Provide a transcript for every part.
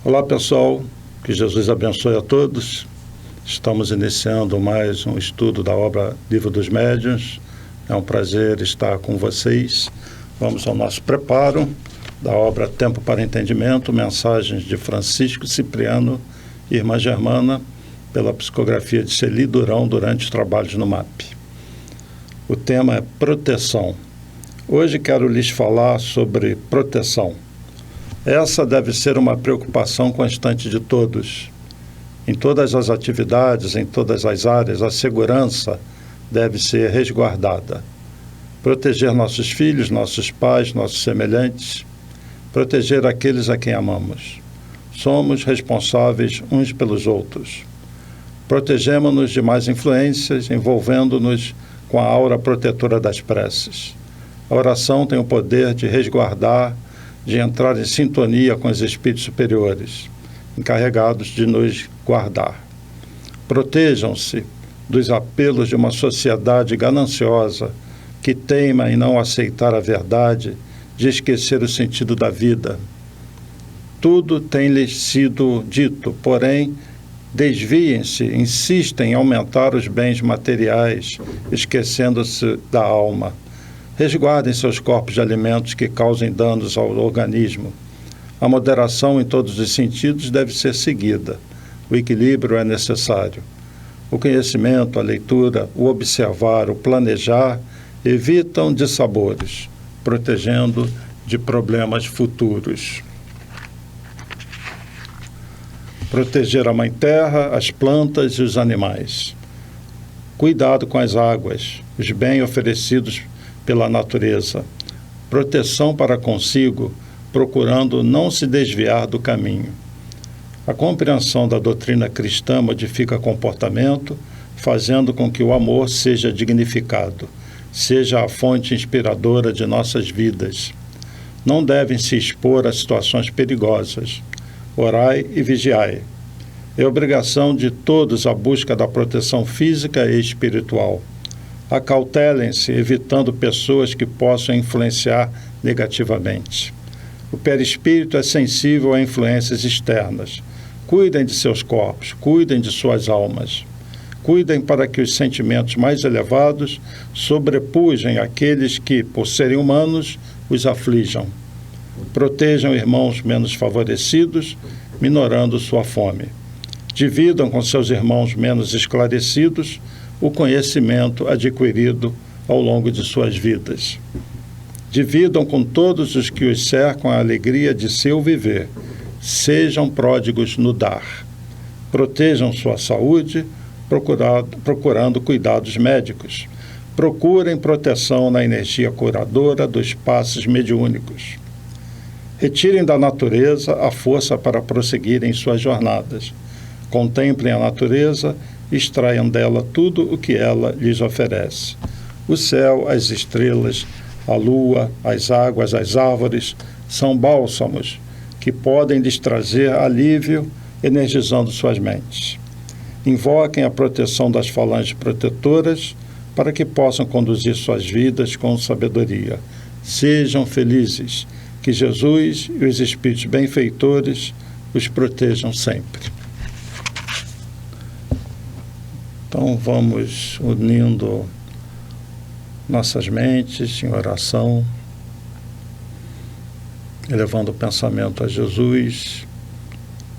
Olá pessoal, que Jesus abençoe a todos. Estamos iniciando mais um estudo da obra Livro dos Médiuns. É um prazer estar com vocês. Vamos ao nosso preparo da obra Tempo para Entendimento, mensagens de Francisco Cipriano e Irmã Germana, pela psicografia de Celi Durão durante os trabalhos no MAP. O tema é proteção. Hoje quero lhes falar sobre proteção. Essa deve ser uma preocupação constante de todos. Em todas as atividades, em todas as áreas, a segurança deve ser resguardada. Proteger nossos filhos, nossos pais, nossos semelhantes, proteger aqueles a quem amamos. Somos responsáveis uns pelos outros. Protegemo-nos de más influências, envolvendo-nos com a aura protetora das preces. A oração tem o poder de resguardar, de entrar em sintonia com os espíritos superiores, encarregados de nos guardar. Protejam-se dos apelos de uma sociedade gananciosa que teima em não aceitar a verdade, de esquecer o sentido da vida. Tudo tem-lhes sido dito, porém, desviem-se, insistem em aumentar os bens materiais, esquecendo-se da alma. Resguardem seus corpos de alimentos que causem danos ao organismo. A moderação em todos os sentidos deve ser seguida. O equilíbrio é necessário. O conhecimento, a leitura, o observar, o planejar evitam dissabores, protegendo de problemas futuros. Proteger a Mãe Terra, as plantas e os animais. Cuidado com as águas, os bens oferecidos pela natureza. Proteção para consigo, procurando não se desviar do caminho. A compreensão da doutrina cristã modifica comportamento, fazendo com que o amor seja dignificado, seja a fonte inspiradora de nossas vidas. Não devem se expor a situações perigosas. Orai e vigiai. É obrigação de todos a busca da proteção física e espiritual. Acautelem-se, evitando pessoas que possam influenciar negativamente. O perispírito é sensível a influências externas. Cuidem de seus corpos, cuidem de suas almas. Cuidem para que os sentimentos mais elevados sobrepujem aqueles que, por serem humanos, os aflijam. Protejam irmãos menos favorecidos, minorando sua fome. Dividam com seus irmãos menos esclarecidos o conhecimento adquirido ao longo de suas vidas. Dividam com todos os que os cercam a alegria de seu viver. Sejam pródigos no dar. Protejam sua saúde, procurando cuidados médicos. Procurem proteção na energia curadora dos passes mediúnicos. Retirem da natureza a força para prosseguirem suas jornadas. Contemplem a natureza, extraiam dela tudo o que ela lhes oferece. O céu, as estrelas, a lua, as águas, as árvores, são bálsamos que podem lhes trazer alívio, energizando suas mentes. Invoquem a proteção das falanges protetoras para que possam conduzir suas vidas com sabedoria. Sejam felizes, que Jesus e os espíritos benfeitores os protejam sempre. Então vamos unindo nossas mentes em oração, elevando o pensamento a Jesus,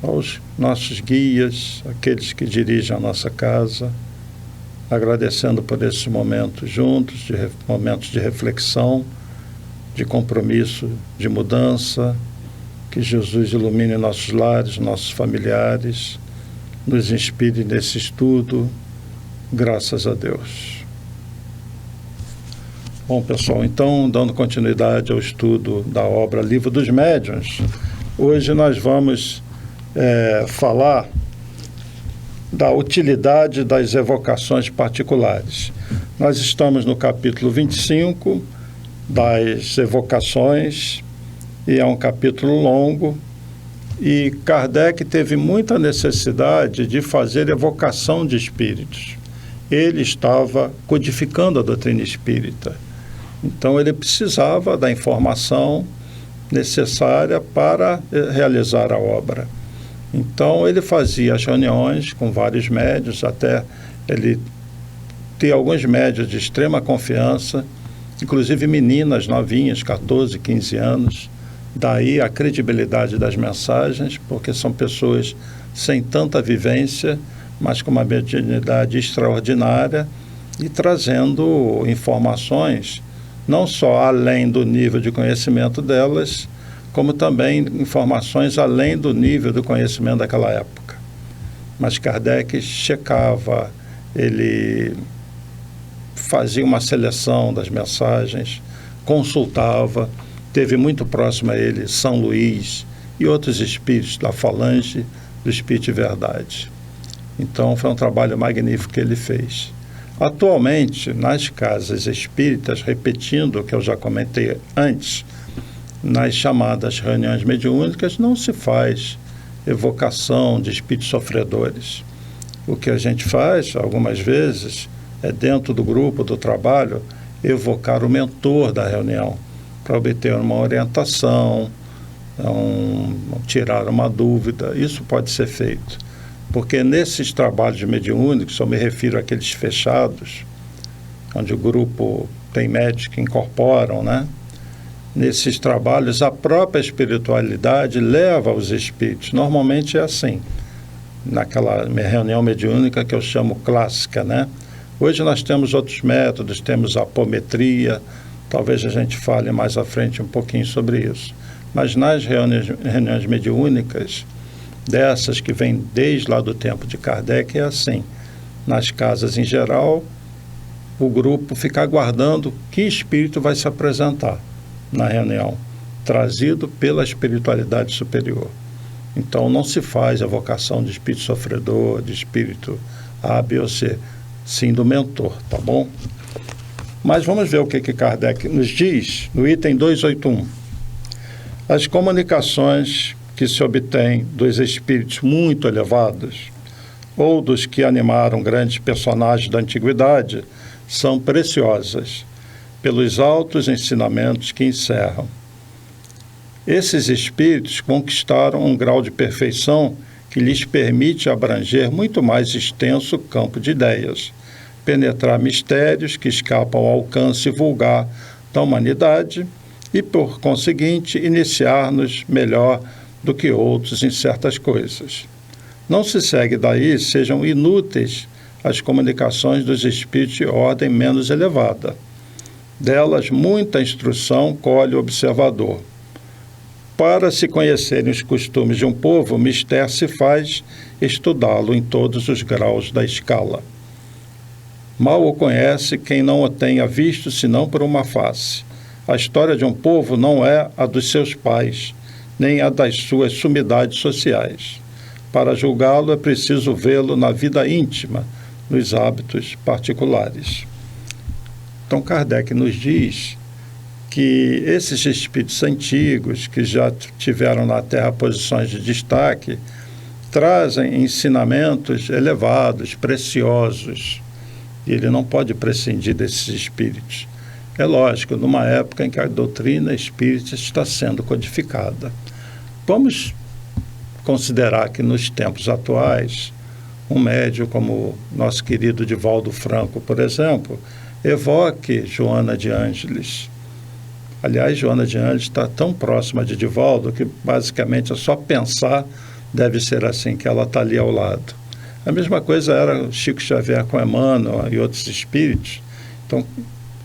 aos nossos guias, aqueles que dirigem a nossa casa, agradecendo por esses momentos juntos, momentos de reflexão, de compromisso, de mudança, que Jesus ilumine nossos lares, nossos familiares, nos inspire nesse estudo, graças a Deus. Bom, pessoal, então, dando continuidade ao estudo da obra Livro dos Médiuns, hoje nós vamos falar da utilidade das evocações particulares. Nós estamos no capítulo 25 das evocações, e é um capítulo longo, e Kardec teve muita necessidade de fazer evocação de espíritos. Ele estava codificando a doutrina espírita. Então, ele precisava da informação necessária para realizar a obra. Então, ele fazia as reuniões com vários médios, até ele ter alguns médios de extrema confiança, inclusive meninas novinhas, 14, 15 anos. Daí a credibilidade das mensagens, porque são pessoas sem tanta vivência, mas com uma mediunidade extraordinária e trazendo informações, não só além do nível de conhecimento delas, como também informações além do nível do conhecimento daquela época. Mas Kardec checava, ele fazia uma seleção das mensagens, consultava, teve muito próximo a ele São Luís e outros espíritos da falange do Espírito de Verdade. Então foi um trabalho magnífico que ele fez. Atualmente, nas casas espíritas, repetindo o que eu já comentei antes, nas chamadas reuniões mediúnicas não se faz evocação de espíritos sofredores. O que a gente faz, algumas vezes, é dentro do grupo, do trabalho, evocar o mentor da reunião, para obter uma orientação, tirar uma dúvida. Isso pode ser feito. Porque nesses trabalhos mediúnicos, eu me refiro àqueles fechados, onde o grupo tem médios que incorporam, né? Nesses trabalhos, a própria espiritualidade leva os espíritos. Normalmente é assim, naquela reunião mediúnica que eu chamo clássica, né? Hoje nós temos outros métodos, temos a apometria, talvez a gente fale mais à frente um pouquinho sobre isso. Mas nas reuniões mediúnicas, dessas que vêm desde lá do tempo de Kardec, é assim. Nas casas em geral, o grupo fica aguardando que espírito vai se apresentar na reunião, trazido pela espiritualidade superior. Então não se faz evocação de espírito sofredor, de espírito A, B ou C, sim do mentor, tá bom? Mas vamos ver o que Kardec nos diz no item 281. As comunicações que se obtêm dos espíritos muito elevados ou dos que animaram grandes personagens da antiguidade são preciosas, pelos altos ensinamentos que encerram. Esses espíritos conquistaram um grau de perfeição que lhes permite abranger muito mais extenso campo de ideias, penetrar mistérios que escapam ao alcance vulgar da humanidade e, por conseguinte, iniciar-nos melhor do que outros em certas coisas. Não se segue daí sejam inúteis as comunicações dos espíritos de ordem menos elevada. Delas, muita instrução colhe o observador. Para se conhecerem os costumes de um povo, mister se faz estudá-lo em todos os graus da escala. Mal o conhece quem não o tenha visto senão por uma face. A história de um povo não é a dos seus pais, nem a das suas sumidades sociais. Para julgá-lo é preciso vê-lo na vida íntima, nos hábitos particulares. Então Kardec nos diz que esses espíritos antigos, que já tiveram na Terra posições de destaque, trazem ensinamentos elevados, preciosos, e ele não pode prescindir desses espíritos. É lógico, numa época em que a doutrina espírita está sendo codificada. Vamos considerar que nos tempos atuais, um médium como nosso querido Divaldo Franco, por exemplo, evoque Joana de Ângeles. Aliás, Joana de Ângeles está tão próxima de Divaldo que basicamente é só pensar, deve ser assim, que ela está ali ao lado. A mesma coisa era Chico Xavier com Emmanuel e outros espíritos. Então,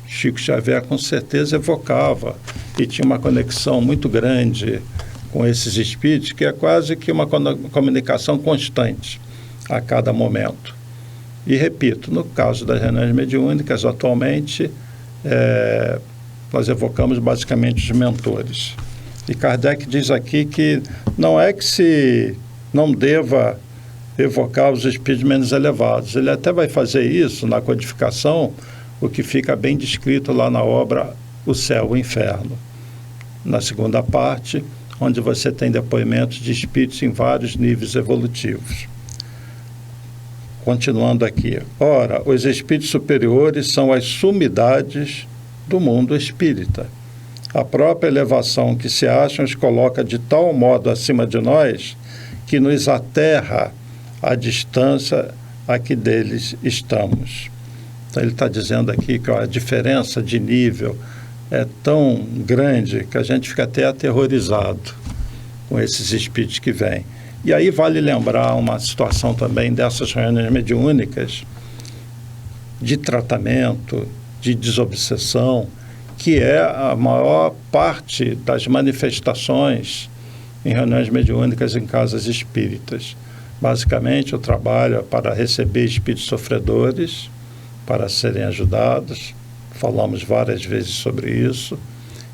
Chico Xavier com certeza evocava e tinha uma conexão muito grande com esses espíritos, que é quase que uma comunicação constante a cada momento. E repito, no caso das reuniões mediúnicas, atualmente, nós evocamos basicamente os mentores. E Kardec diz aqui que não é que se não deva evocar os espíritos menos elevados. Ele até vai fazer isso na codificação, o que fica bem descrito lá na obra O Céu e o Inferno. Na segunda parte, onde você tem depoimentos de espíritos em vários níveis evolutivos. Continuando aqui. Ora, os espíritos superiores são as sumidades do mundo espírita. A própria elevação que se acham os coloca de tal modo acima de nós que nos aterra à distância a que deles estamos. Então ele está dizendo aqui que a diferença de nível é tão grande que a gente fica até aterrorizado com esses espíritos que vêm. E aí vale lembrar uma situação também dessas reuniões mediúnicas de tratamento, de desobsessão, que é a maior parte das manifestações em reuniões mediúnicas em casas espíritas. Basicamente, o trabalho é para receber espíritos sofredores, para serem ajudados, falamos várias vezes sobre isso,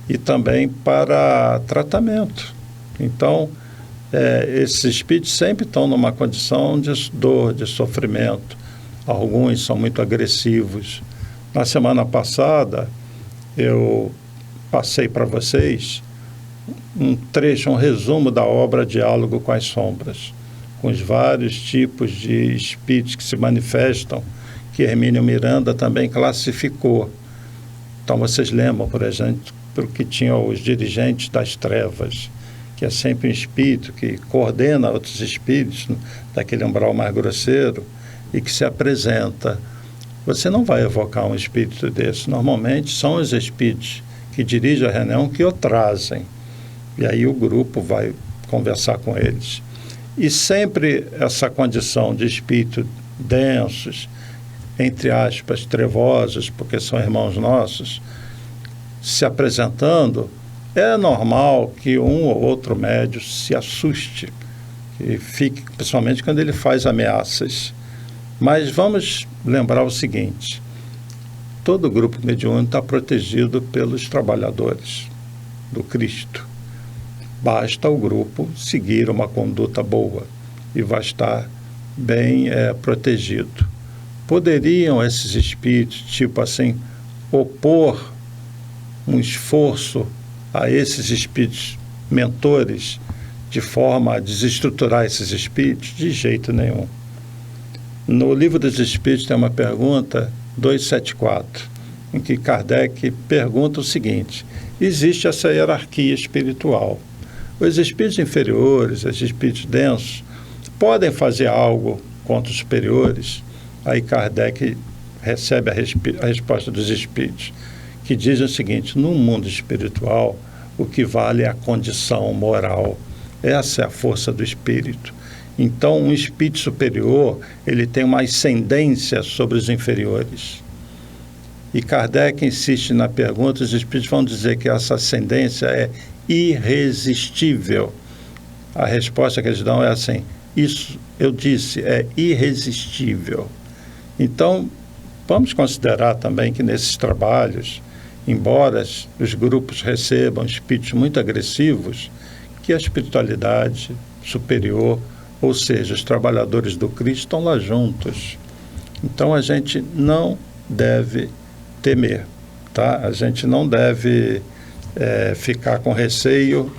e também para tratamento. Então, esses espíritos sempre estão numa condição de dor, de sofrimento. Alguns são muito agressivos. Na semana passada, eu passei para vocês um trecho, um resumo da obra Diálogo com as Sombras, com os vários tipos de espíritos que se manifestam, que Hermínio Miranda também classificou. Então, vocês lembram, por exemplo, que tinham os dirigentes das trevas, que é sempre um espírito que coordena outros espíritos daquele umbral mais grosseiro e que se apresenta. Você não vai evocar um espírito desse. Normalmente são os espíritos que dirigem a reunião que o trazem. E aí o grupo vai conversar com eles. E sempre essa condição de espírito densos, entre aspas, trevosos, porque são irmãos nossos, se apresentando, é normal que um ou outro médium se assuste, que fique, principalmente quando ele faz ameaças. Mas vamos lembrar o seguinte: todo grupo mediúnico está protegido pelos trabalhadores do Cristo. Basta o grupo seguir uma conduta boa e vai estar bem protegido. Poderiam esses espíritos, tipo assim, opor um esforço a esses espíritos mentores de forma a desestruturar esses espíritos? De jeito nenhum. No Livro dos Espíritos tem uma pergunta 274, em que Kardec pergunta o seguinte: existe essa hierarquia espiritual. Os espíritos inferiores, os espíritos densos, podem fazer algo contra os superiores? Aí Kardec recebe a resposta dos espíritos, que dizem o seguinte: no mundo espiritual, o que vale é a condição moral. Essa é a força do espírito. Então, um espírito superior, ele tem uma ascendência sobre os inferiores. E Kardec insiste na pergunta, os espíritos vão dizer que essa ascendência é irresistível. A resposta que eles dão é assim: isso, eu disse, é irresistível. Então, vamos considerar também que nesses trabalhos, embora os grupos recebam espíritos muito agressivos, que a espiritualidade superior, ou seja, os trabalhadores do Cristo, estão lá juntos. Então, a gente não deve temer, tá? A gente não deve ficar com receio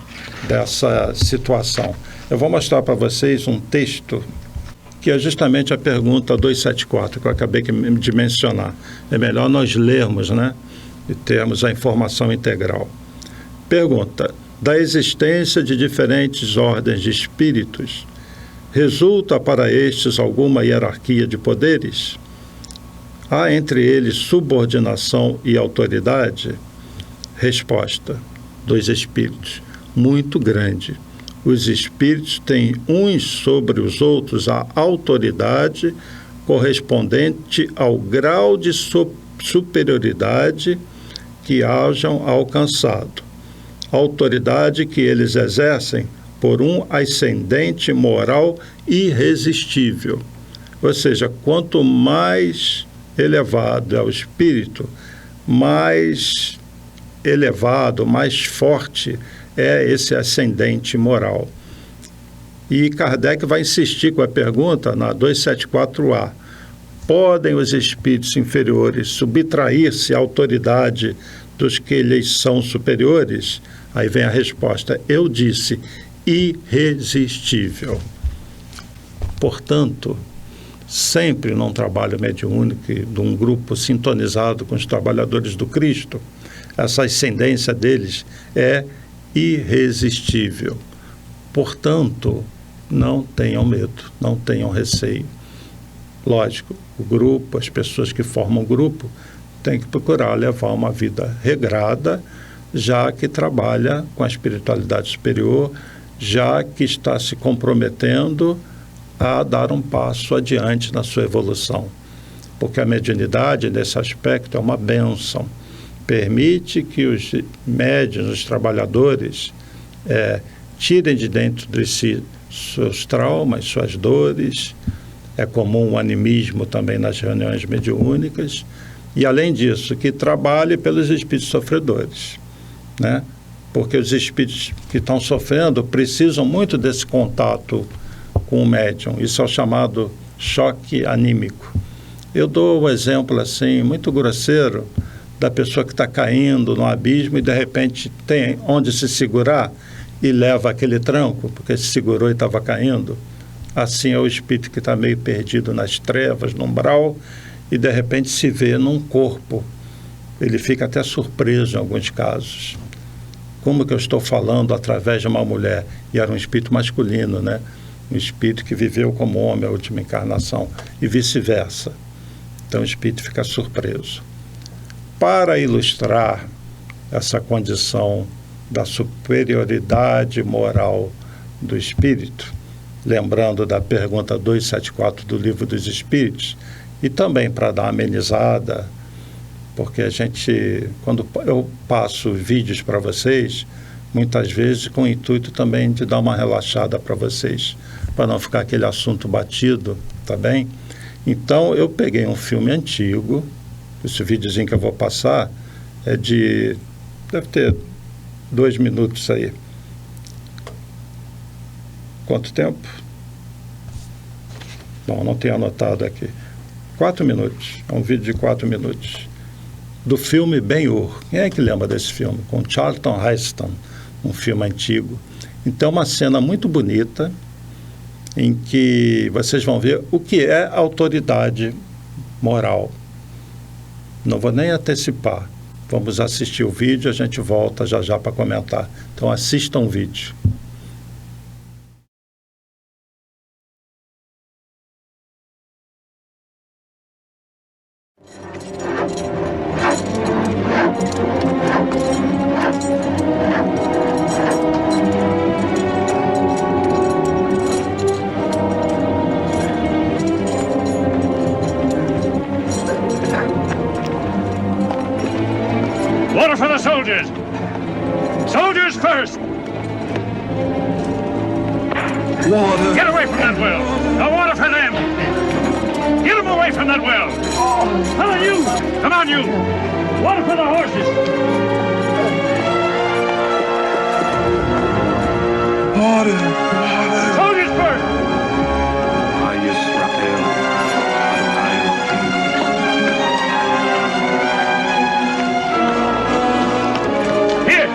dessa situação. Eu vou mostrar para vocês um texto que é justamente a pergunta 274, que eu acabei de mencionar. É melhor nós lermos, né? E termos a informação integral. Pergunta: da existência de diferentes ordens de espíritos, resulta para estes alguma hierarquia de poderes? Há entre eles subordinação e autoridade? Resposta dos espíritos: muito grande. Os espíritos têm uns sobre os outros a autoridade correspondente ao grau de superioridade que hajam alcançado. Autoridade que eles exercem por um ascendente moral irresistível. Ou seja, quanto mais elevado é o espírito, mais elevado, mais forte é esse ascendente moral. E Kardec vai insistir com a pergunta na 274A: podem os espíritos inferiores subtrair-se à autoridade dos que lhes são superiores? Aí vem a resposta: eu disse, irresistível. Portanto, sempre num trabalho mediúnico de um grupo sintonizado com os trabalhadores do Cristo, essa ascendência deles é irresistível. Portanto, não tenham medo, não tenham receio. Lógico, o grupo, as pessoas que formam o grupo, têm que procurar levar uma vida regrada, já que trabalha com a espiritualidade superior, já que está se comprometendo a dar um passo adiante na sua evolução. Porque a mediunidade, nesse aspecto, é uma bênção. Permite que os médiuns, os trabalhadores, tirem de dentro de si seus traumas, suas dores. É comum o animismo também nas reuniões mediúnicas. E, além disso, que trabalhe pelos espíritos sofredores, né? Porque os espíritos que estão sofrendo precisam muito desse contato com o médium. Isso é o chamado choque anímico. Eu dou um exemplo assim, muito grosseiro, da pessoa que está caindo no abismo e, de repente, tem onde se segurar e leva aquele tranco, porque se segurou e estava caindo. Assim é o espírito que está meio perdido nas trevas, no umbral, e, de repente, se vê num corpo. Ele fica até surpreso em alguns casos. Como que eu estou falando através de uma mulher? E era um espírito masculino, né? Um espírito que viveu como homem a última encarnação, e vice-versa. Então o espírito fica surpreso. Para ilustrar essa condição da superioridade moral do espírito, lembrando da pergunta 274 do Livro dos Espíritos, e também para dar uma amenizada, porque quando eu passo vídeos para vocês, muitas vezes com o intuito também de dar uma relaxada para vocês, para não ficar aquele assunto batido, tá bem? Então, eu peguei um filme antigo, esse videozinho que eu vou passar deve ter 2 minutos aí. Quanto tempo? Bom, não tenho anotado aqui. 4 minutos, é um vídeo de 4 minutos. Do filme Ben-Hur. Quem é que lembra desse filme? Com Charlton Heston, um filme antigo. Então, uma cena muito bonita, em que vocês vão ver o que é autoridade moral. Não vou nem antecipar. Vamos assistir o vídeo, a gente volta já já para comentar. Então assistam o vídeo. Water for the soldiers! Soldiers first! Water! Get away from that well! No water for them! Get them away from that well! Come on, you! Come on, you! Water for the horses! Water! Water! Soldiers first! Here!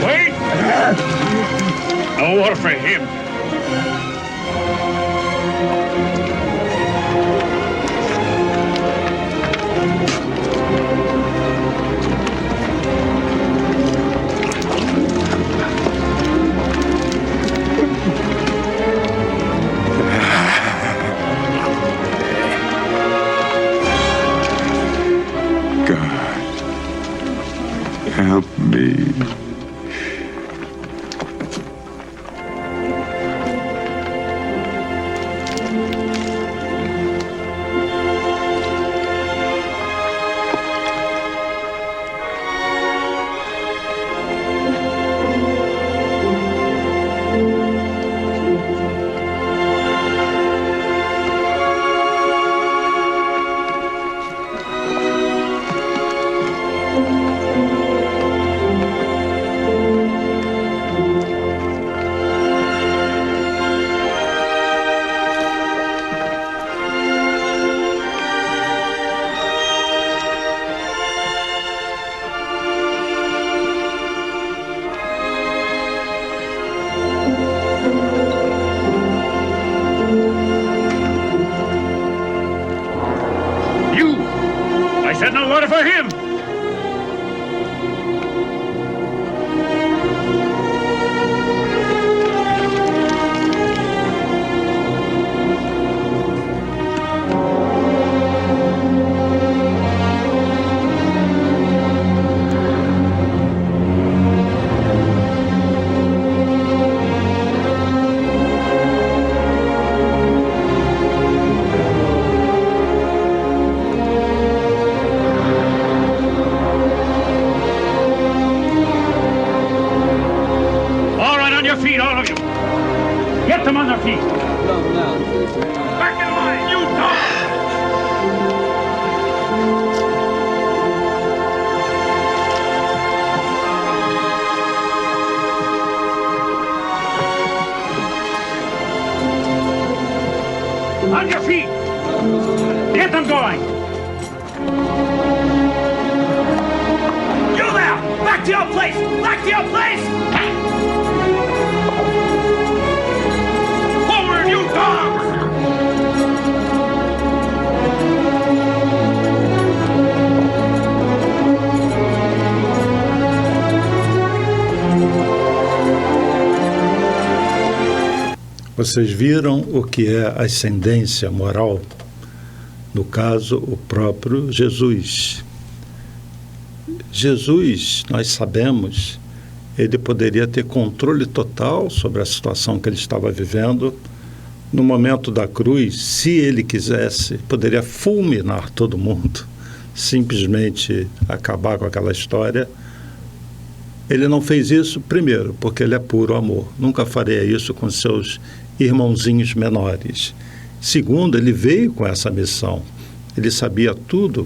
Wait! No water for him. God, help me. said no water for him. Feet, all of you. Get them on their feet. Back in line, you dog! On your feet. Get them going. You there! Back to your place! Back to your place! Forward, you dogs! Vocês viram o que é ascendência moral? No caso, o próprio Jesus. Jesus, nós sabemos, ele poderia ter controle total sobre a situação que ele estava vivendo. No momento da cruz, se ele quisesse, poderia fulminar todo mundo, simplesmente acabar com aquela história. Ele não fez isso, primeiro, porque ele é puro amor. Nunca faria isso com seus irmãozinhos menores. Segundo, ele veio com essa missão. Ele sabia tudo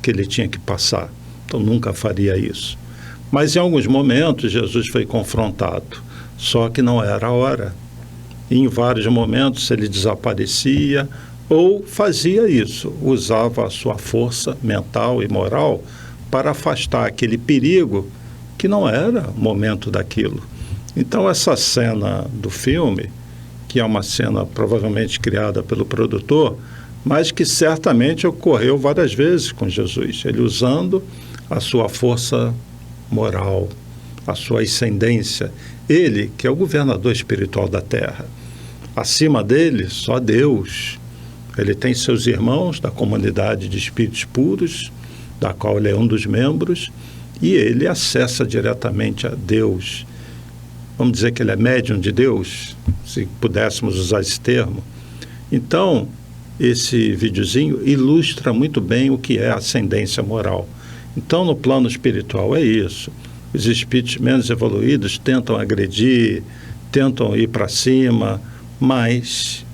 que ele tinha que passar. Então, nunca faria isso. Mas, em alguns momentos, Jesus foi confrontado. Só que não era a hora. E, em vários momentos, ele desaparecia ou fazia isso. Usava a sua força mental e moral para afastar aquele perigo que não era o momento daquilo. Então, essa cena do filme, que é uma cena provavelmente criada pelo produtor, mas que certamente ocorreu várias vezes com Jesus, ele usando a sua força moral, a sua ascendência, ele que é o governador espiritual da terra. Acima dele, só Deus. Ele tem seus irmãos da comunidade de espíritos puros, da qual ele é um dos membros, e ele acessa diretamente a Deus. Vamos dizer que ele é médium de Deus, se pudéssemos usar esse termo. Então, esse videozinho ilustra muito bem o que é ascendência moral. Então, no plano espiritual é isso. Os espíritos menos evoluídos tentam agredir, tentam ir para cima, mas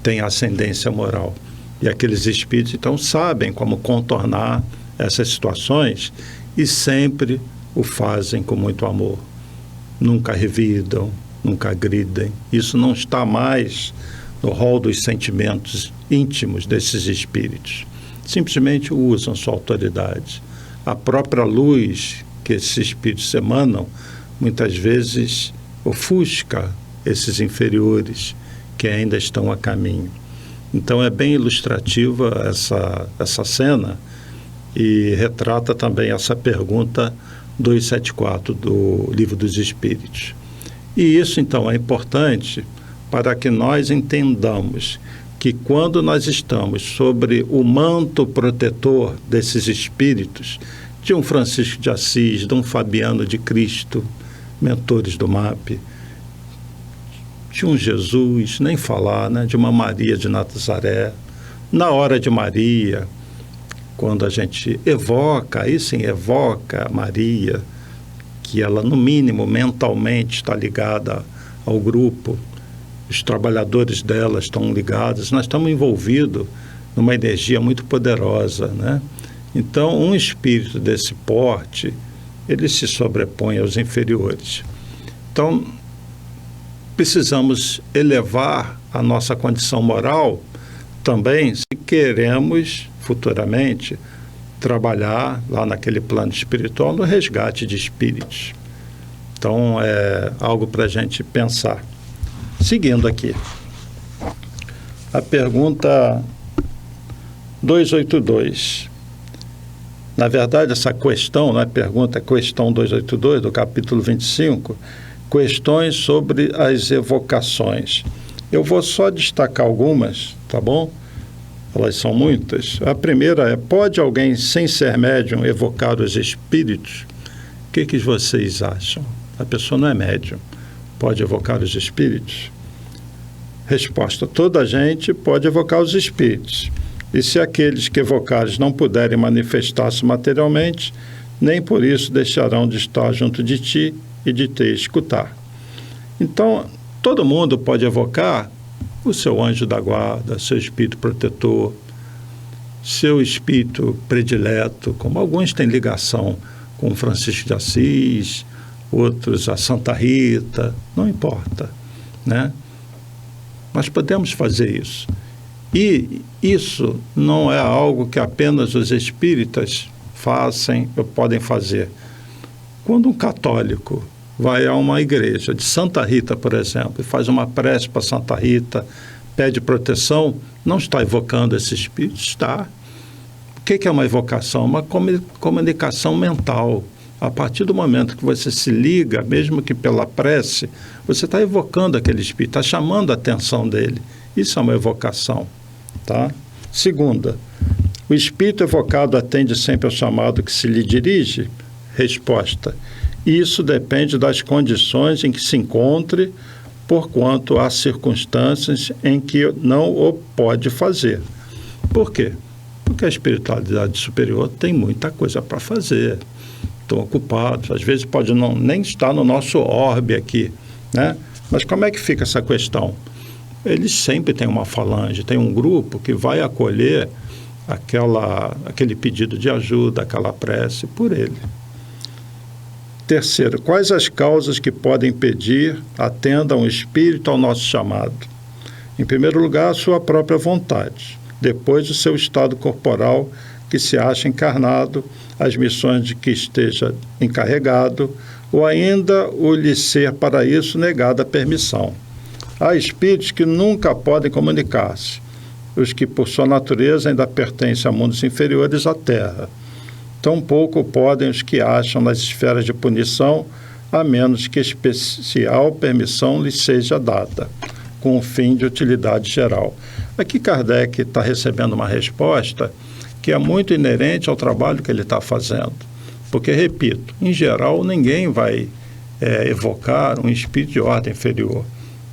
tem ascendência moral. E aqueles espíritos, então, sabem como contornar essas situações e sempre o fazem com muito amor. Nunca revidam, nunca agridem. Isso não está mais no rol dos sentimentos íntimos desses espíritos. Simplesmente usam sua autoridade. A própria luz que esses espíritos emanam, muitas vezes ofusca esses inferiores que ainda estão a caminho. Então é bem ilustrativa essa cena e retrata também essa pergunta 274 do Livro dos Espíritos. E isso, então, é importante para que nós entendamos que quando nós estamos sobre o manto protetor desses espíritos, de um Francisco de Assis, de um Fabiano de Cristo, mentores do MAP, de um Jesus, nem falar, né, de uma Maria de Nazaré, na hora de Maria, quando a gente evoca, aí sim evoca Maria, que ela, no mínimo, mentalmente está ligada ao grupo, os trabalhadores dela estão ligados, nós estamos envolvidos numa energia muito poderosa, né? Então, um espírito desse porte, ele se sobrepõe aos inferiores. Então, precisamos elevar a nossa condição moral também, se queremos futuramente trabalhar lá naquele plano espiritual no resgate de espíritos. Então é algo para a gente pensar. Seguindo aqui, a pergunta 282. Na verdade, essa questão, não é pergunta, é questão 282, do capítulo 25, questões sobre as evocações. Eu vou só destacar algumas, tá bom? Elas são muitas. A primeira é: pode alguém, sem ser médium, evocar os espíritos? O que vocês acham? A pessoa não é médium. Pode evocar os espíritos? Resposta: toda gente pode evocar os espíritos. E se aqueles que evocares não puderem manifestar-se materialmente, nem por isso deixarão de estar junto de ti e de te escutar. Então, todo mundo pode evocar o seu anjo da guarda, seu espírito protetor, seu espírito predileto, como alguns têm ligação com Francisco de Assis, outros a Santa Rita, não importa, né? Nós podemos fazer isso. E isso não é algo que apenas os espíritas fazem ou podem fazer. Quando um católico vai a uma igreja de Santa Rita, por exemplo, e faz uma prece para Santa Rita, pede proteção, não está evocando esse espírito? Está. O que é uma evocação? Uma comunicação mental. A partir do momento que você se liga, mesmo que pela prece, você está evocando aquele espírito, está chamando a atenção dele. Isso é uma evocação, tá? Segunda, o espírito evocado atende sempre ao chamado que se lhe dirige? Resposta: isso depende das condições em que se encontre, porquanto há circunstâncias em que não o pode fazer. Por quê? Porque a espiritualidade superior tem muita coisa para fazer. Estão ocupados, às vezes pode nem estar no nosso orbe aqui, né? Mas como é que fica essa questão? Eles sempre têm uma falange, tem um grupo que vai acolher aquele pedido de ajuda, aquela prece por ele. Terceiro, quais as causas que podem impedir atendam o espírito ao nosso chamado? Em primeiro lugar, a sua própria vontade. Depois, o seu estado corporal, que se acha encarnado, as missões de que esteja encarregado, ou ainda o lhe ser para isso negada a permissão. Há espíritos que nunca podem comunicar-se, os que por sua natureza ainda pertencem a mundos inferiores à Terra. Tampouco podem os que acham nas esferas de punição, a menos que especial permissão lhes seja dada, com o fim de utilidade geral. Aqui Kardec está recebendo uma resposta que é muito inerente ao trabalho que ele está fazendo. Porque, repito, em geral, ninguém vai evocar um espírito de ordem inferior.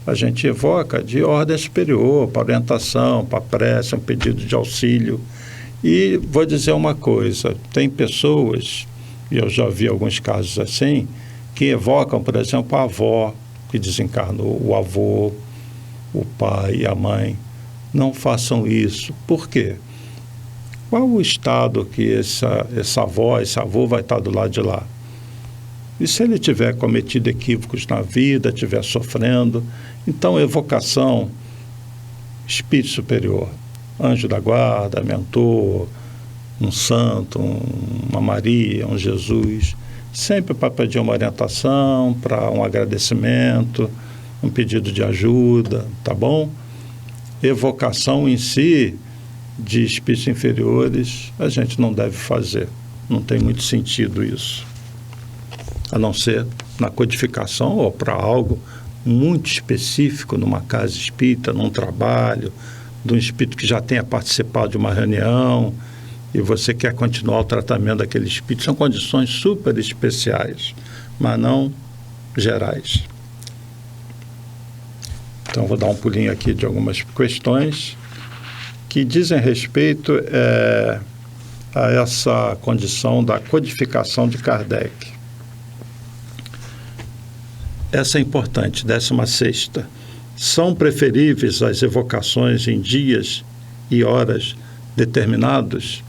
A gente evoca de ordem superior, para orientação, para prece, um pedido de auxílio. E vou dizer uma coisa, tem pessoas, e eu já vi alguns casos assim, que evocam, por exemplo, a avó que desencarnou, o avô, o pai e a mãe. Não façam isso. Por quê? Qual o estado que essa avó, esse avô vai estar do lado de lá? E se ele tiver cometido equívocos na vida, estiver sofrendo? Então, evocação, espírito superior, anjo da guarda, mentor, um santo, uma Maria, um Jesus, sempre para pedir uma orientação, para um agradecimento, um pedido de ajuda, tá bom? Evocação em si, de espíritos inferiores, a gente não deve fazer. Não tem muito sentido isso. A não ser na codificação ou para algo muito específico, numa casa espírita, num trabalho, de um espírito que já tenha participado de uma reunião e você quer continuar o tratamento daquele espírito. São condições super especiais, mas não gerais. Então, vou dar um pulinho aqui de algumas questões que dizem respeito a essa condição da codificação de Kardec. Essa é importante, 16ª. São preferíveis as evocações em dias e horas determinados?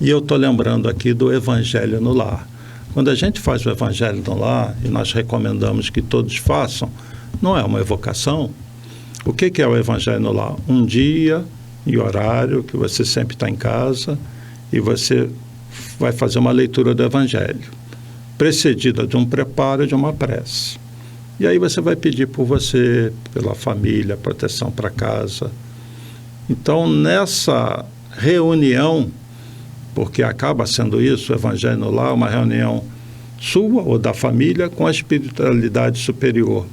E eu estou lembrando aqui do Evangelho no Lar. Quando a gente faz o Evangelho no Lar, e nós recomendamos que todos façam, não é uma evocação? O que é o Evangelho no Lar? Um dia e horário que você sempre está em casa e você vai fazer uma leitura do Evangelho, precedida de um preparo de uma prece. E aí você vai pedir por você, pela família, proteção para casa. Então, nessa reunião porque acaba sendo isso, o Evangelho no Lar, uma reunião sua ou da família com a espiritualidade superior.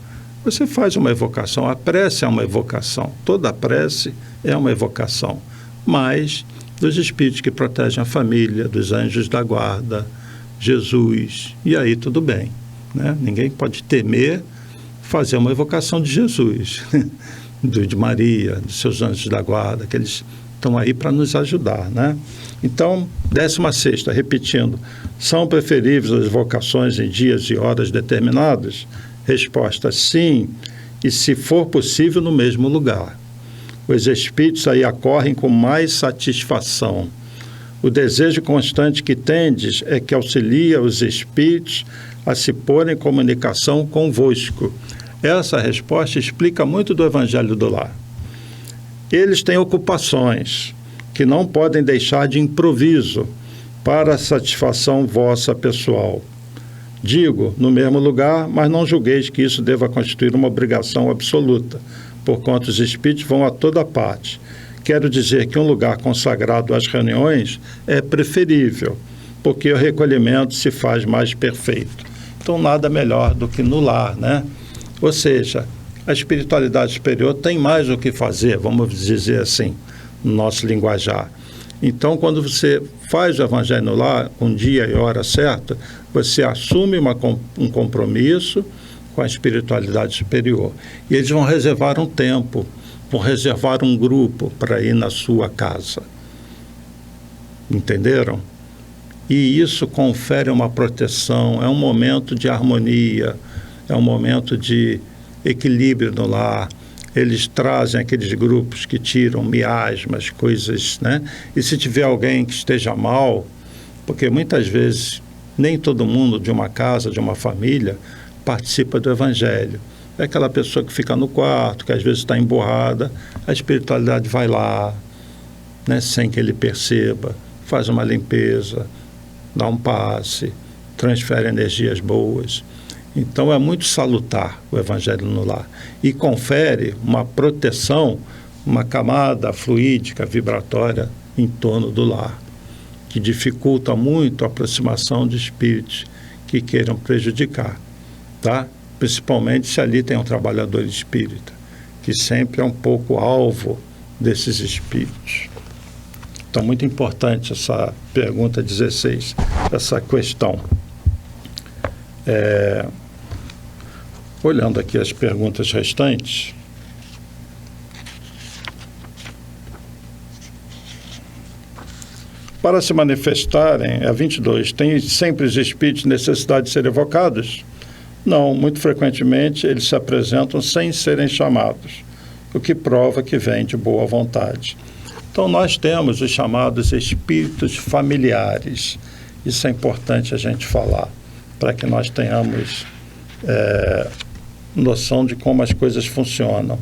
Você faz uma evocação, a prece é uma evocação, toda prece é uma evocação, mas dos espíritos que protegem a família, dos anjos da guarda, Jesus, e aí tudo bem, né? Ninguém pode temer fazer uma evocação de Jesus, de Maria, dos seus anjos da guarda, que eles estão aí para nos ajudar, né? Então, 16ª, repetindo, são preferíveis as evocações em dias e horas determinados? Resposta, sim, e se for possível, no mesmo lugar. Os espíritos aí acorrem com mais satisfação. O desejo constante que tendes é que auxilia os espíritos a se pôr em comunicação convosco. Essa resposta explica muito do Evangelho do Lar. Eles têm ocupações que não podem deixar de improviso para a satisfação vossa pessoal. Digo, no mesmo lugar, mas não julgueis que isso deva constituir uma obrigação absoluta, porquanto os espíritos vão a toda parte. Quero dizer que um lugar consagrado às reuniões é preferível, porque o recolhimento se faz mais perfeito. Então, nada melhor do que no lar, né? Ou seja, a espiritualidade superior tem mais o que fazer, vamos dizer assim, no nosso linguajar. Então, quando você faz o Evangelho no Lar, com dia e hora certa, você assume um compromisso com a espiritualidade superior. E eles vão reservar um tempo, vão reservar um grupo para ir na sua casa. Entenderam? E isso confere uma proteção, é um momento de harmonia, é um momento de equilíbrio no lar. Eles trazem aqueles grupos que tiram miasmas, coisas, né? E se tiver alguém que esteja mal, porque muitas vezes nem todo mundo de uma casa, de uma família, participa do Evangelho. É aquela pessoa que fica no quarto, que às vezes está emburrada, a espiritualidade vai lá, né, sem que ele perceba, faz uma limpeza, dá um passe, transfere energias boas. Então é muito salutar o Evangelho no Lar e confere uma proteção, uma camada fluídica, vibratória em torno do lar, que dificulta muito a aproximação de espíritos que queiram prejudicar, tá? Principalmente se ali tem um trabalhador espírita, que sempre é um pouco alvo desses espíritos. Então, muito importante essa pergunta 16, essa questão. Olhando aqui as perguntas restantes, para se manifestarem, a 22, tem sempre os espíritos necessidade de serem evocados? Não, muito frequentemente eles se apresentam sem serem chamados, o que prova que vem de boa vontade. Então nós temos os chamados espíritos familiares. Isso é importante a gente falar, para que nós tenhamos noção de como as coisas funcionam.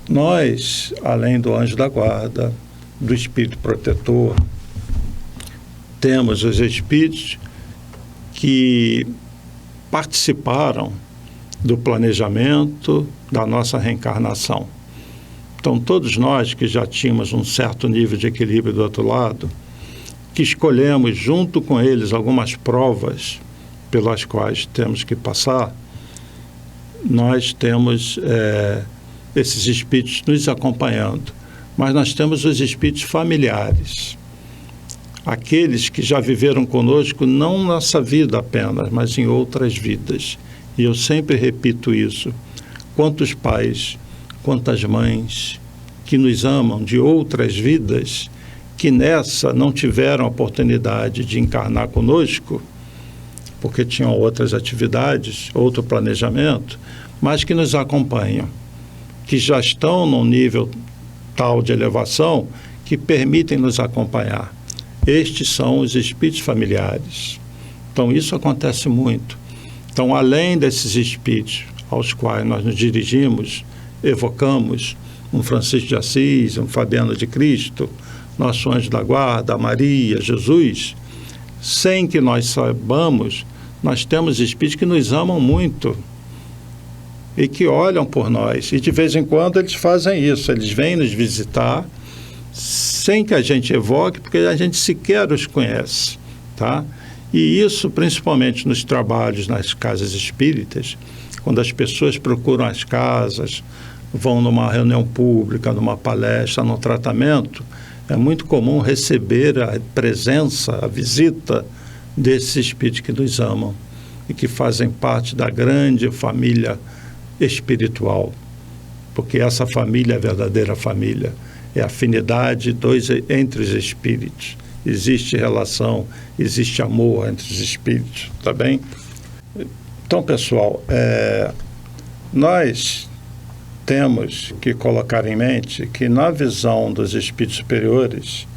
Nós, além do anjo da guarda, do espírito protetor, temos os espíritos que participaram do planejamento da nossa reencarnação. Então, todos nós que já tínhamos um certo nível de equilíbrio do outro lado, que escolhemos junto com eles algumas provas pelas quais temos que passar, nós temos esses espíritos nos acompanhando. Mas nós temos os espíritos familiares, aqueles que já viveram conosco, não nessa vida apenas, mas em outras vidas. E eu sempre repito isso. Quantos pais, quantas mães que nos amam de outras vidas, que nessa não tiveram a oportunidade de encarnar conosco, porque tinham outras atividades, outro planejamento, mas que nos acompanham, que já estão num nível tal de elevação que permitem nos acompanhar. Estes são os espíritos familiares. Então, isso acontece muito. Então, além desses espíritos aos quais nós nos dirigimos, evocamos um Francisco de Assis, um Fabiano de Cristo, nosso anjo da guarda, Maria, Jesus, sem que nós saibamos, nós temos espíritos que nos amam muito e que olham por nós. E de vez em quando eles fazem isso, eles vêm nos visitar sem que a gente evoque, porque a gente sequer os conhece, tá? E isso principalmente nos trabalhos nas casas espíritas, quando as pessoas procuram as casas, vão numa reunião pública, numa palestra, num tratamento, é muito comum receber a presença, a visita desses espíritos que nos amam e que fazem parte da grande família espiritual, porque essa família é a verdadeira família, é a afinidade entre os espíritos. Existe relação, existe amor entre os espíritos, tá bem? Então, pessoal, nós temos que colocar em mente que, na visão dos espíritos superiores,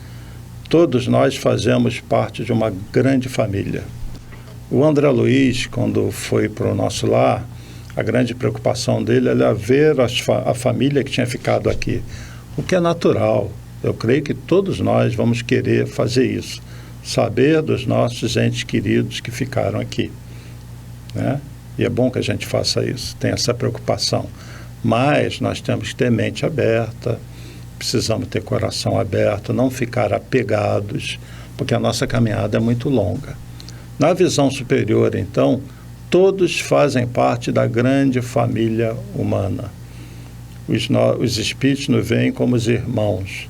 todos nós fazemos parte de uma grande família. O André Luiz, quando foi para o nosso lar, a grande preocupação dele era ver a família que tinha ficado aqui, o que é natural. Eu creio que todos nós vamos querer fazer isso, saber dos nossos entes queridos que ficaram aqui, né? E é bom que a gente faça isso, tenha essa preocupação. Mas nós temos que ter mente aberta, precisamos ter coração aberto, não ficar apegados, porque a nossa caminhada é muito longa. Na visão superior, então, todos fazem parte da grande família humana. Os espíritos nos veem como os irmãos.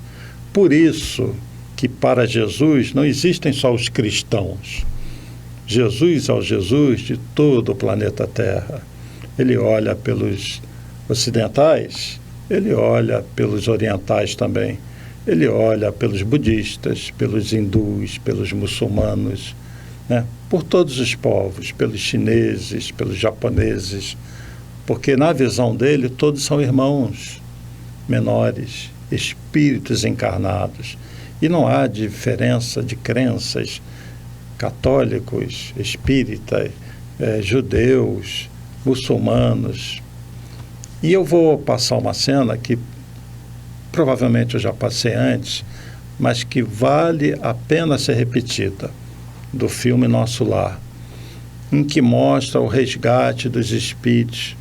Por isso que para Jesus não existem só os cristãos. Jesus é o Jesus de todo o planeta Terra. Ele olha pelos ocidentais, ele olha pelos orientais também. Ele olha pelos budistas, pelos hindus, pelos muçulmanos, né? Por todos os povos, pelos chineses, pelos japoneses, porque na visão dele todos são irmãos menores, espíritos encarnados, e não há diferença de crenças, católicos, espíritas, judeus, muçulmanos. E eu vou passar uma cena que provavelmente eu já passei antes, mas que vale a pena ser repetida, do filme Nosso Lar, em que mostra o resgate dos espíritos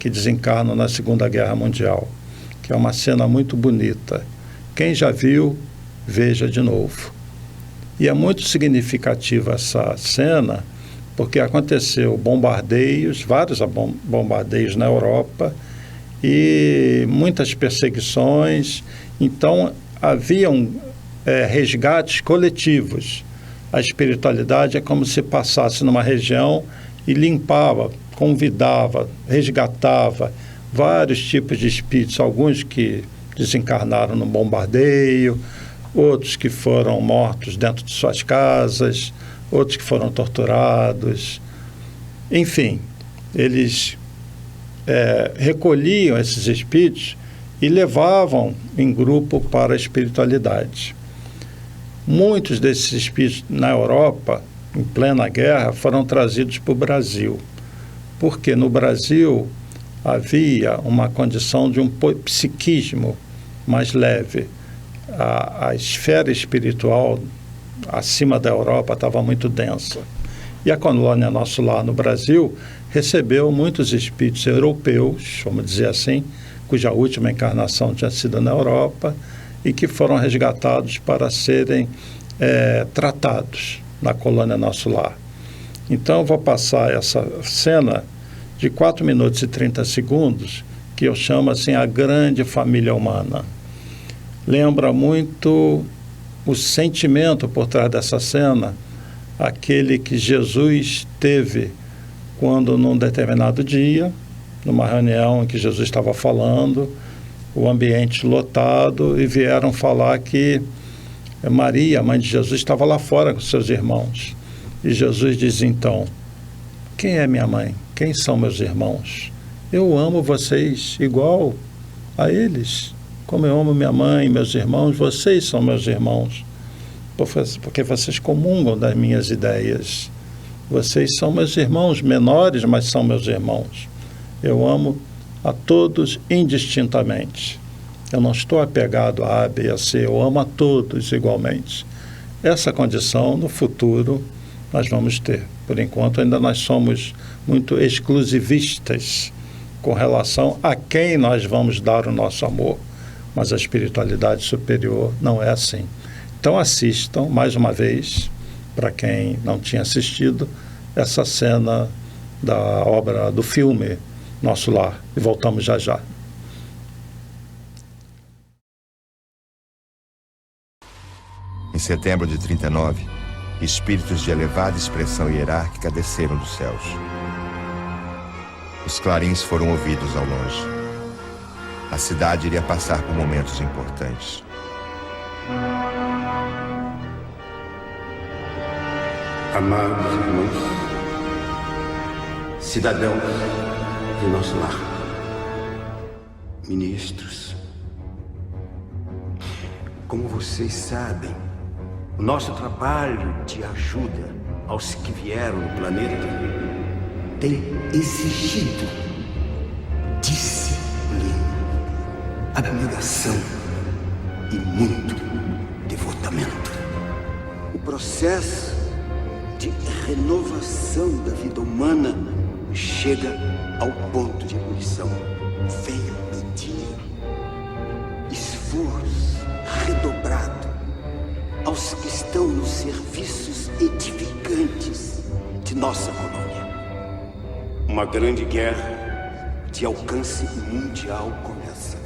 que desencarnam na Segunda Guerra Mundial, que é uma cena muito bonita. Quem já viu, veja de novo. E é muito significativa essa cena, porque aconteceu bombardeios, vários bombardeios na Europa e muitas perseguições. Então, haviam resgates coletivos. A espiritualidade é como se passasse numa região e limpava, convidava, resgatava vários tipos de espíritos, alguns que desencarnaram no bombardeio, outros que foram mortos dentro de suas casas, outros que foram torturados. Enfim, eles recolhiam esses espíritos e levavam em grupo para a espiritualidade. Muitos desses espíritos na Europa, em plena guerra, foram trazidos para o Brasil, porque no Brasil havia uma condição de um psiquismo mais leve. A esfera espiritual acima da Europa estava muito densa. E a colônia Nosso Lar no Brasil recebeu muitos espíritos europeus, vamos dizer assim, cuja última encarnação tinha sido na Europa e que foram resgatados para serem tratados na colônia Nosso Lar. Então, eu vou passar essa cena de 4 minutos e 30 segundos, que eu chamo assim a grande família humana. Lembra muito o sentimento por trás dessa cena, aquele que Jesus teve quando, num determinado dia, numa reunião em que Jesus estava falando, o ambiente lotado, e vieram falar que Maria, a mãe de Jesus, estava lá fora com seus irmãos. E Jesus diz então: quem é minha mãe? Quem são meus irmãos? Eu amo vocês igual a eles. Como eu amo minha mãe e meus irmãos, vocês são meus irmãos, porque vocês comungam das minhas ideias. Vocês são meus irmãos menores, mas são meus irmãos. Eu amo a todos indistintamente. Eu não estou apegado a A, B, a C, eu amo a todos igualmente. Essa condição, no futuro, nós vamos ter. Por enquanto, ainda nós somos muito exclusivistas com relação a quem nós vamos dar o nosso amor. mas a espiritualidade superior não é assim. Então assistam mais uma vez, para quem não tinha assistido, essa cena da obra, do filme Nosso Lar, e voltamos já já. Em setembro de 39, espíritos de elevada expressão hierárquica desceram dos céus. Os clarins foram ouvidos ao longe. A cidade iria passar por momentos importantes. Amados irmãos, cidadãos de nosso lar, ministros, como vocês sabem, o nosso trabalho de ajuda aos que vieram do planeta tem exigido disciplina, abnegação e muito devotamento. O processo de renovação da vida humana chega ao ponto de ebulição. Venho pedir esforço redobrado aos que estão nos serviços edificantes de nossa colônia. Uma grande guerra de alcance mundial começa.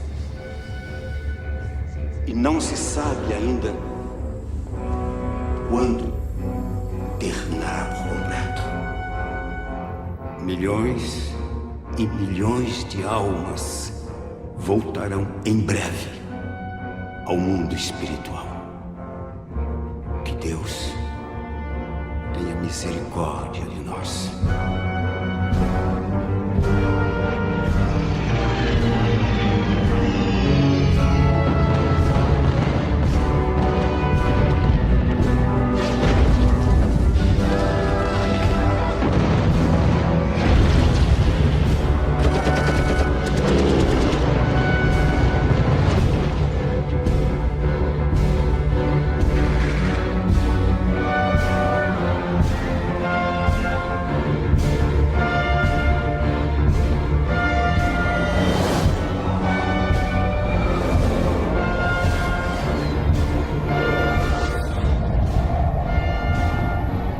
E não se sabe ainda quando terminará por completo. Milhões e milhões de almas voltarão em breve ao mundo espiritual. Que Deus tenha misericórdia de nós.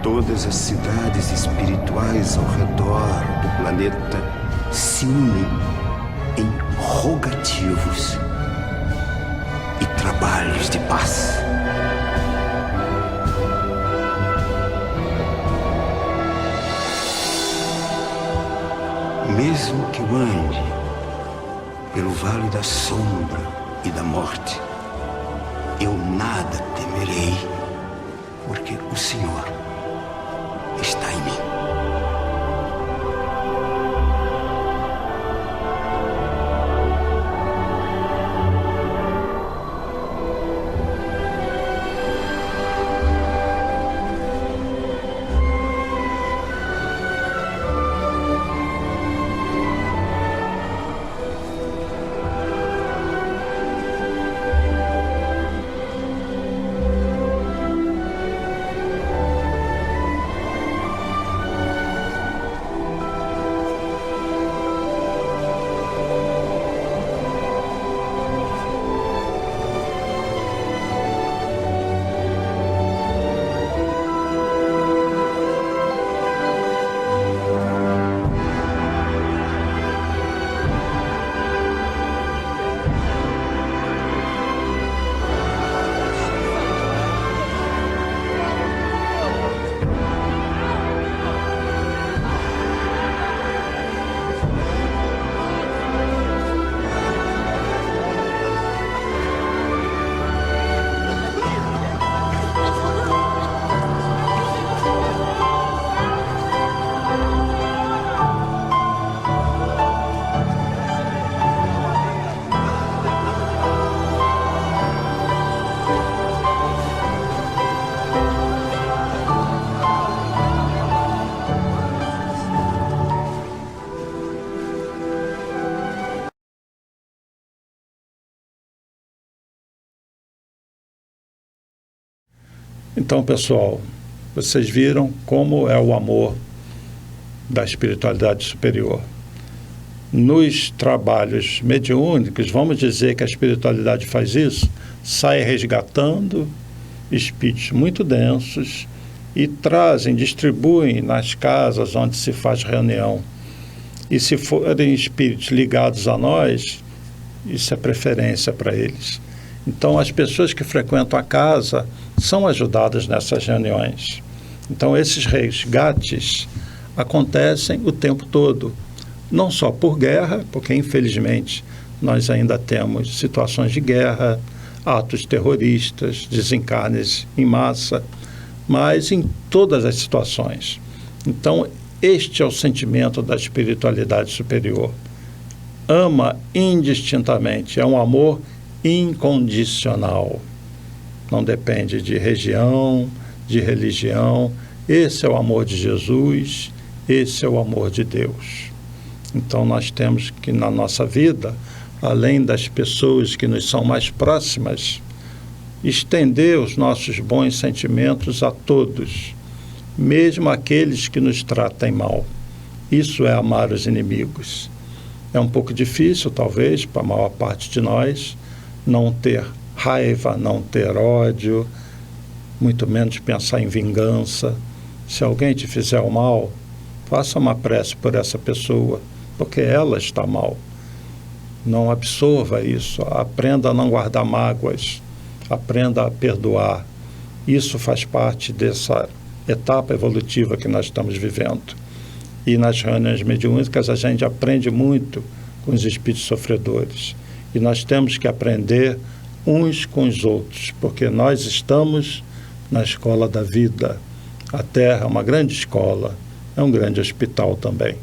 Todas as cidades espirituais ao redor do planeta se unem em rogativos e trabalhos de paz. Mesmo que eu ande pelo vale da sombra e da morte, eu nada temerei, porque o Senhor está em mim. Então, pessoal, vocês viram como é o amor da espiritualidade superior. nos trabalhos mediúnicos, vamos dizer que a espiritualidade faz isso, sai resgatando espíritos muito densos e trazem, distribuem nas casas onde se faz reunião. E se forem espíritos ligados a nós, isso é preferência para eles. Então, as pessoas que frequentam a casa são ajudadas nessas reuniões. Então, esses resgates acontecem o tempo todo, não só por guerra, porque, infelizmente, nós ainda temos situações de guerra, atos terroristas, desencarnes em massa, mas em todas as situações. Então, este é o sentimento da espiritualidade superior. Ama indistintamente, é um amor incondicional. Não depende de região, de religião. Esse é o amor de Jesus, esse é o amor de Deus. Então, nós temos que, na nossa vida, além das pessoas que nos são mais próximas, estender os nossos bons sentimentos a todos, mesmo aqueles que nos tratem mal. Isso é amar os inimigos. É um pouco difícil, talvez, para a maior parte de nós, não ter raiva, não ter ódio, muito menos pensar em vingança. Se alguém te fizer o mal, faça uma prece por essa pessoa, porque ela está mal. Não absorva isso, aprenda a não guardar mágoas, aprenda a perdoar. Isso faz parte dessa etapa evolutiva que nós estamos vivendo. E nas reuniões mediúnicas a gente aprende muito com os espíritos sofredores. E nós temos que aprender uns com os outros, porque nós estamos na escola da vida. A Terra é uma grande escola, é um grande hospital também.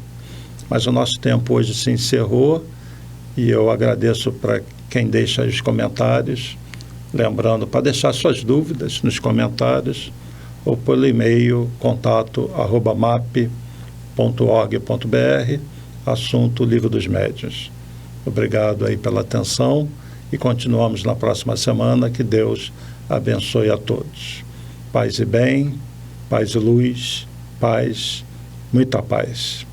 Mas o nosso tempo hoje se encerrou e eu agradeço para quem deixa os comentários, lembrando para deixar suas dúvidas nos comentários ou pelo e-mail contato@map.org.br, assunto Livro dos Médiuns. Obrigado aí pela atenção e continuamos na próxima semana. Que Deus abençoe a todos. Paz e bem, paz e luz, paz, muita paz.